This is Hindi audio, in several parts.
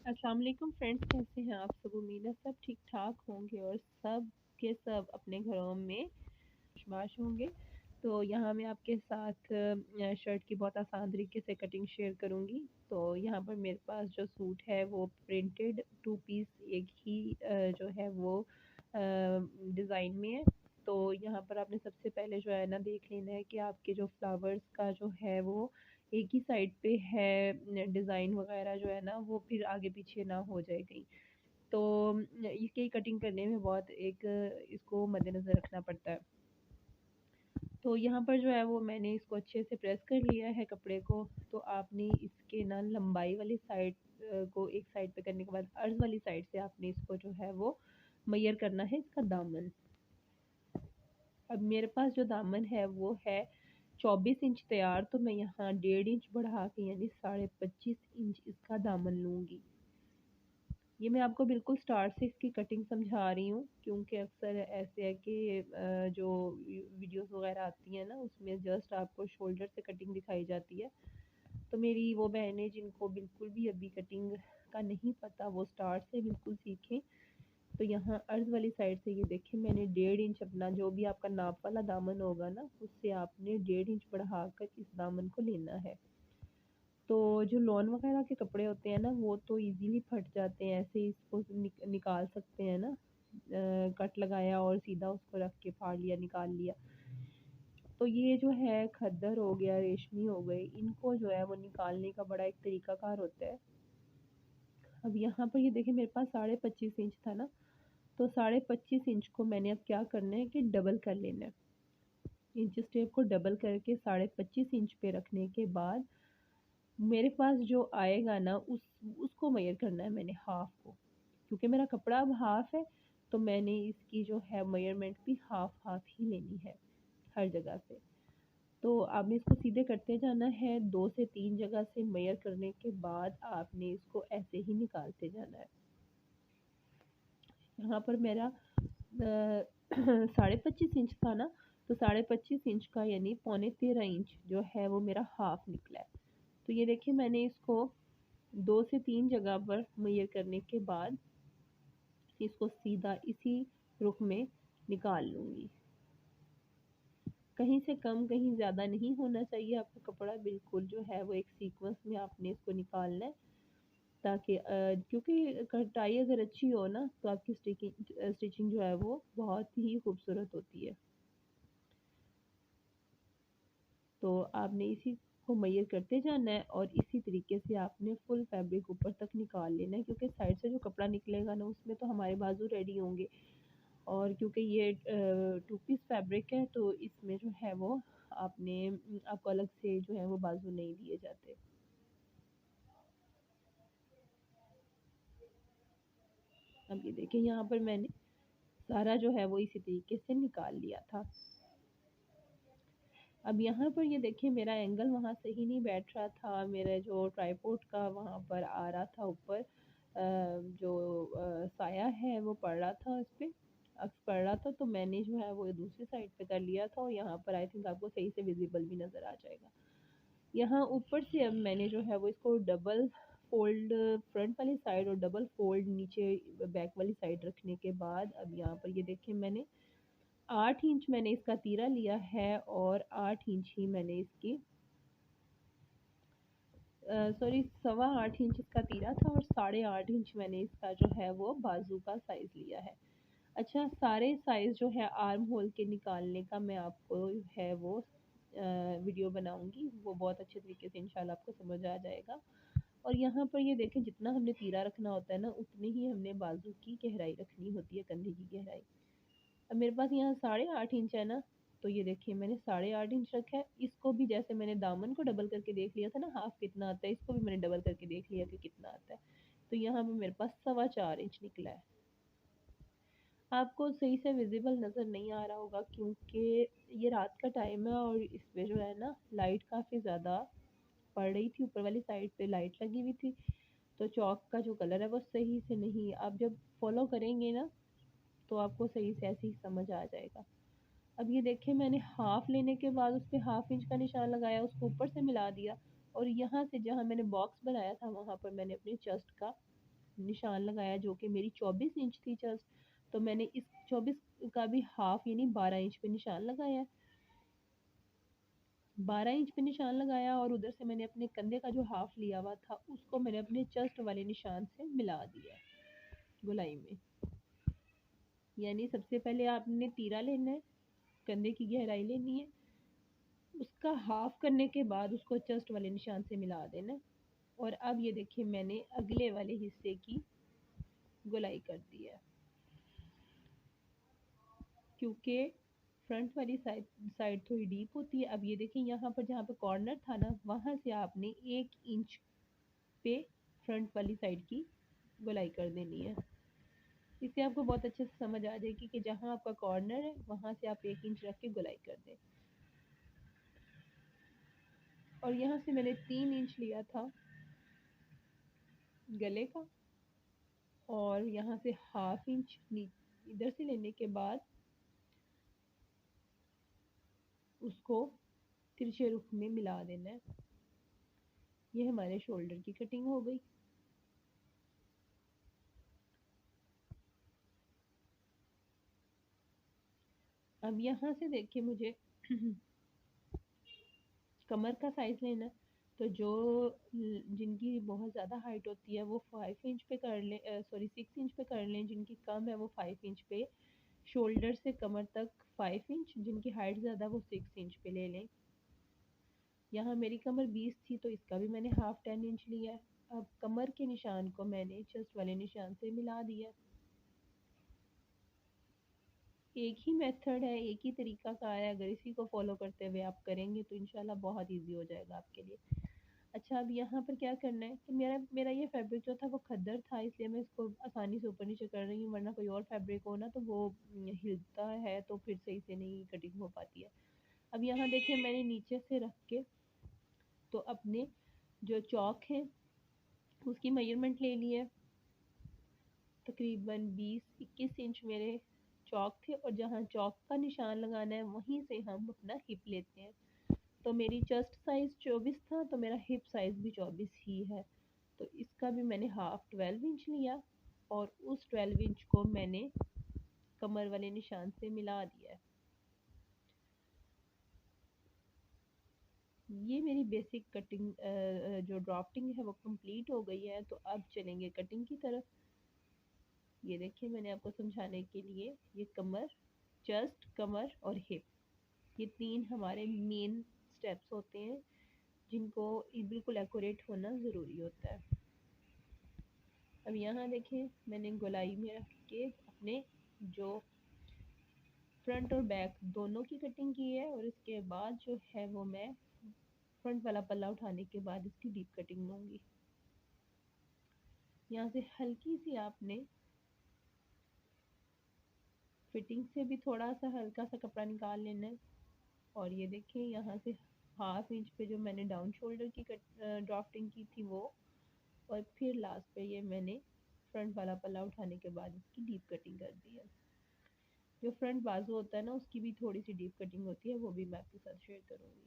अस्सलाम वालेकुम फ्रेंड्स, कैसे हैं आप सब। उम्मीद है सब ठीक ठाक होंगे और सब के सब अपने घरों में खुशबाश होंगे। तो यहाँ मैं आपके साथ शर्ट की बहुत आसान तरीके से कटिंग शेयर करूँगी। तो यहाँ पर मेरे पास जो सूट है वो प्रिंटेड टू पीस एक ही जो है वो डिज़ाइन में है। तो यहाँ पर आपने सबसे पहले जो है ना देख लेना है कि आपके जो फ्लावर्स का जो है वो एक ही साइड पे है, डिज़ाइन वगैरह जो है ना वो फिर आगे पीछे ना हो जाए कहीं। तो इसकी कटिंग करने में बहुत एक इसको मद्देनज़र रखना पड़ता है। तो यहाँ पर जो है वो मैंने इसको अच्छे से प्रेस कर लिया है कपड़े को। तो आपने इसके ना लंबाई वाली साइड को एक साइड पे करने के बाद अर्ज वाली साइड से आपने इसको जो है वो मेजर करना है इसका दामन। अब मेरे पास जो दामन है वो है 24 इंच तैयार, तो मैं यहाँ 1.5 इंच बढ़ा के यानी 25.5 इंच इसका दामन लूँगी। ये मैं आपको बिल्कुल स्टार्ट से इसकी कटिंग समझा रही हूँ, क्योंकि अक्सर ऐसे है कि जो वीडियोस वगैरह आती हैं ना उसमें जस्ट आपको शोल्डर से कटिंग दिखाई जाती है। तो मेरी वो बहनें जिनको बिल्कुल भी अभी कटिंग का नहीं पता वो स्टार्ट से बिल्कुल सीखें। तो यहाँ अर्ज वाली साइड से ये देखें, मैंने 1.5 इंच अपना जो भी आपका नाप वाला दामन होगा ना उससे आपने 1.5 इंच बढ़ाकर इस दामन को लेना है। तो जो लॉन वगैरह के कपड़े होते हैं ना वो तो इजीली फट जाते हैं, ऐसे ही इसको निकाल सकते हैं ना, कट लगाया और सीधा उसको रख के फाड़ लिया निकाल लिया। तो ये जो है खद्दर हो गया, रेशमी हो गए, इनको जो है वो निकालने का बड़ा एक तरीकाकार होता है। अब यहाँ पर ये देखें मेरे पास 25.5 इंच था ना, तो 25.5 इंच को मैंने अब क्या करना है कि डबल कर लेना है। इंच टेप को डबल करके 25.5 इंच पे रखने के बाद मेरे पास जो आएगा ना उसको मेजर करना है मैंने हाफ को। क्योंकि मेरा कपड़ा अब हाफ है तो मैंने इसकी जो है मेजरमेंट भी हाफ हाफ ही लेनी है हर जगह से। तो आपने इसको सीधे करते जाना है, 2 से 3 जगह से मेजर करने के बाद आपने इसको ऐसे ही निकालते जाना है। यहाँ पर मेरा 25.5 इंच था ना, तो 25.5 इंच का यानी 12.75 इंच जो है वो मेरा हाफ निकला है। तो ये देखिए मैंने इसको 2 से 3 जगह पर मेजर करने के बाद इसको सीधा इसी रुख में निकाल लूँगी। कहीं से कम कहीं ज़्यादा नहीं होना चाहिए आपका कपड़ा, बिल्कुल जो है वो एक सीक्वेंस में आपने इसको निकालना है। ताकि क्योंकि कटाई अगर अच्छी हो ना तो आपकी स्टिचिंग जो है वो बहुत ही खूबसूरत होती है। तो आपने इसी को मेजर करते जाना है और इसी तरीके से आपने फुल फैब्रिक ऊपर तक निकाल लेना है, क्योंकि साइड से जो कपड़ा निकलेगा ना उसमें तो हमारे बाजू रेडी होंगे। और क्योंकि ये टू पीस फैब्रिक है तो इसमें जो है वो आपने आपको अलग से जो है वो बाजू नहीं दिए जाते। अब ये देखिए यहाँ पर मैंने सारा जो है वो इसी तरीके से निकाल लिया था। अब यहाँ पर ये देखिए मेरा एंगल वहाँ सही नहीं बैठ रहा था, मेरा जो ट्राइपॉड का वहाँ पर आ रहा था ऊपर, जो साया है वो पड़ रहा था, उस पर अक्स पड़ रहा था। तो मैंने जो है वो दूसरी साइड पे कर लिया था और यहाँ पर आई थिंक आपको सही से विजिबल भी नज़र आ जाएगा। यहाँ ऊपर से अब मैंने जो है वो इसको डबल फोल्ड फ्रंट वाली साइड और डबल फोल्ड नीचे बैक वाली साइड रखने के बाद अब यहाँ पर ये देखिए मैंने 8 इंच मैंने इसका तीरा लिया है और 8 इंच ही मैंने इसकी सॉरी 8.25 इंच इसका तीरा था और 8.5 इंच मैंने इसका जो है वो बाजू का साइज लिया है। अच्छा, सारे साइज जो है आर्म होल के निकालने का मैं आपको है वो वीडियो बनाऊंगी, वो बहुत अच्छे तरीके से इंशाल्लाह आपको समझ आ जाएगा। और यहाँ पर ये देखें जितना हमने तीरा रखना होता है ना उतनी ही हमने बाजू की गहराई रखनी होती है, कंधे की गहराई। अब मेरे पास यहाँ 8.5 इंच है ना, तो ये देखिए मैंने 8.5 इंच रखा है। इसको भी जैसे मैंने दामन को डबल करके देख लिया था ना हाफ कितना आता है, इसको भी मैंने डबल करके देख लिया कि कितना आता है। तो यहाँ पे मेरे पास 4.25 इंच निकला है। आपको सही से विजिबल नज़र नहीं आ रहा होगा क्योंकि ये रात का टाइम है और इस पे जो है ना लाइट काफ़ी ज़्यादा पड़ रही थी, ऊपर वाली साइड पे लाइट लगी हुई थी। तो चौक का जो कलर है वो सही से नहीं, आप जब फॉलो करेंगे ना तो आपको सही से ऐसे ही समझ आ जाएगा। अब ये देखिए मैंने हाफ लेने के बाद उस पे हाफ इंच का निशान लगाया, उसको ऊपर से मिला दिया और यहाँ से जहाँ मैंने बॉक्स बनाया था वहाँ पर मैंने अपने चेस्ट का निशान लगाया जो कि मेरी 24 इंच थी चेस्ट, तो मैंने इस 24 का भी हाफ यानी 12 इंच पे निशान लगाया है। 12 इंच पे निशान लगाया और उधर से मैंने अपने कंधे का जो हाफ लिया हुआ था उसको मैंने अपने चेस्ट वाले निशान से मिला दिया गोलाई में। यानी सबसे पहले आपने तीरा लेना है, कंधे की गहराई लेनी है, उसका हाफ करने के बाद उसको चेस्ट वाले निशान से मिला देना है। और अब ये देखिए मैंने अगले वाले हिस्से की गोलाई कर दी है, क्योंकि फ्रंट वाली साइड साइड थोड़ी डीप होती है। अब ये देखिए यहाँ पर जहाँ पे कॉर्नर था ना, वहाँ से आपने 1 इंच पे फ्रंट वाली साइड की गोलाई कर देनी है। इससे आपको बहुत अच्छे से समझ आ जाएगी कि जहाँ आपका कॉर्नर है वहाँ से आप 1 इंच रख के गोलाई कर दें। और यहाँ से मैंने 3 इंच लिया था गले का, और यहाँ से हाफ इंच इधर से लेने के बाद उसको तिरछे रुख में मिला देना है। ये हमारे शोल्डर की कटिंग हो गई। अब यहाँ से देखिए मुझे कमर का साइज लेना है, तो जो जिनकी बहुत ज़्यादा हाइट होती है वो 5 इंच पे कर लें, सॉरी 6 इंच पे कर लें। जिनकी कम है वो 5 इंच पे, शोल्डर से कमर तक 5 इंच, जिनकी हाइट ज़्यादा वो 6 इंच पे ले लें। यहाँ मेरी कमर 20 थी तो इसका भी मैंने हाफ 10 इंच लिया है। अब कमर के निशान को मैंने चेस्ट वाले निशान से मिला दिया। एक ही मेथड है, एक ही तरीका का है, अगर इसी को फॉलो करते हुए आप करेंगे तो इंशाल्लाह बहुत इजी हो जाएगा आपके लिए। अच्छा, अब यहाँ पर क्या करना है कि मेरा मेरा ये फैब्रिक जो था वो खद्दर था, इसलिए मैं इसको आसानी से ऊपर नीचे कर रही हूँ, वरना कोई और फैब्रिक हो ना तो वो हिलता है तो फिर सही से नहीं कटिंग हो पाती है। अब यहाँ देखिए मैंने नीचे से रख के तो अपने जो चौक है उसकी मेजरमेंट ले ली है। तकरीबन 20-21 इंच मेरे चौक थे, और जहाँ चौक का निशान लगाना है वहीं से हम अपना हिप लेते हैं। तो मेरी चेस्ट साइज 24 था तो मेरा हिप साइज भी 24 ही है, तो इसका भी मैंने हाफ 12 इंच लिया और उस 12 इंच को मैंने कमर वाले निशान से मिला दिया है। ये मेरी बेसिक कटिंग जो ड्राफ्टिंग है वो कंप्लीट हो गई है, तो अब चलेंगे कटिंग की तरफ। ये देखिए मैंने आपको समझाने के लिए, ये कमर, चेस्ट, कमर और हिप, ये 3 हमारे मेन स्टेप्स होते हैं जिनको बिल्कुल एक्यूरेट होना ज़रूरी होता है। अब यहाँ देखें मैंने गोलाई में रख के अपने जो फ्रंट और बैक दोनों की कटिंग की है, और इसके बाद जो है वो मैं फ्रंट वाला पल्ला उठाने के बाद इसकी डीप कटिंग लूँगी। यहाँ से हल्की सी आपने फिटिंग से भी थोड़ा सा हल्का सा कपड़ा निकाल लेना है। और ये देखिए यहाँ से हाफ इंच पे जो मैंने डाउन शोल्डर की ड्राफ्टिंग की थी वो, और फिर लास्ट पे ये मैंने फ्रंट वाला पल्ला उठाने के बाद इसकी डीप कटिंग कर दी है। जो फ्रंट बाजू होता है ना उसकी भी थोड़ी सी डीप कटिंग होती है, वो भी मैं आपके साथ शेयर करूँगी।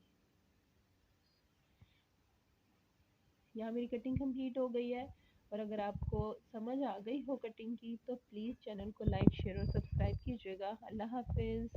यहाँ मेरी कटिंग कंप्लीट हो गई है, और अगर आपको समझ आ गई हो कटिंग की तो प्लीज़ चैनल को लाइक, शेयर और सब्सक्राइब कीजिएगा। अल्लाह हाफिज़।